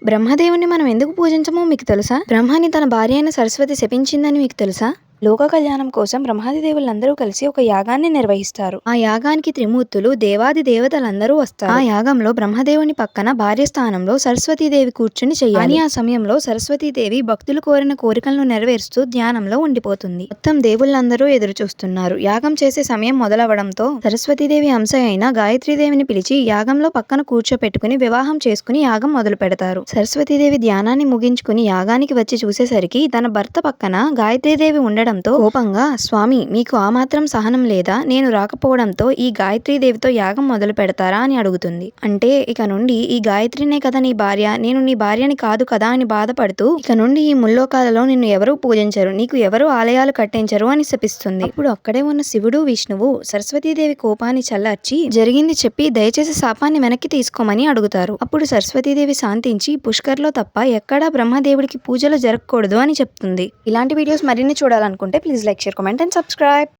బ్రహ్మదేవుని మనం ఎందుకు పూజించమో మీకు తెలుసా? బ్రహ్మని తన భార్య అయిన సరస్వతి శపించిందని మీకు తెలుసా? లోక కళ్యాణం కోసం బ్రహ్మాది దేవులందరూ కలిసి ఒక యాగాన్ని నిర్వహిస్తారు. ఆ యాగానికి త్రిమూర్తులు, దేవాది దేవతలందరూ వస్తారు. ఆ యాగంలో బ్రహ్మదేవుని పక్కన భార్య స్థానంలో సరస్వతీదేవి కూర్చుని చెయ్యాలి. ఆ సమయంలో సరస్వతీదేవి భక్తులు కోరిన కోరికలను నెరవేరుస్తూ ధ్యానంలో ఉండిపోతుంది. మొత్తం దేవుళ్ళందరూ ఎదురు చూస్తున్నారు. యాగం చేసే సమయం మొదలవడంతో సరస్వతీదేవి అంశ అయిన గాయత్రీదేవిని పిలిచి యాగంలో పక్కన కూర్చోపెట్టుకుని వివాహం చేసుకుని యాగం మొదలు పెడతారు. సరస్వతీదేవి ధ్యానాన్ని ముగించుకుని యాగానికి వచ్చి చూసేసరికి తన భర్త పక్కన గాయత్రీదేవి ఉండడంతో కోపంగా, స్వామి మీకు ఆ మాత్రం సహనం లేదా? నేను రాకపోవడంతో ఈ గాయత్రీదేవితో యాగం మొదలు పెడతారా అని అడుగుతుంది. అంటే ఇక నుండి ఈ గాయత్రినే కదా నీ భార్య, నేను నీ భార్యని కాదు కదా అని బాధపడుతూ ఇక నుండి ఈ ముల్లోకాలలో నిన్ను ఎవరూ పూజించరు, నీకు ఎవరూ ఆలయాలు కట్టించరు అని శపిస్తుంది. అప్పుడు అక్కడే ఉన్న శివుడు, విష్ణువు సరస్వతీదేవి కోపాన్ని చల్లార్చి జరిగింది చెప్పి దయచేసి శాపాన్ని వెనక్కి తీసుకోమని అడుగుతారు. అప్పుడు సరస్వతీదేవి శాంతించి పుష్కర్లో తప్ప ఎక్కడా బ్రహ్మదేవుడికి పూజలు జరగకూడదు అని చెప్తుంది. ఇలాంటి వీడియోస్ మరిన్ని చూడాలనుకుంటే please like, share, comment and subscribe.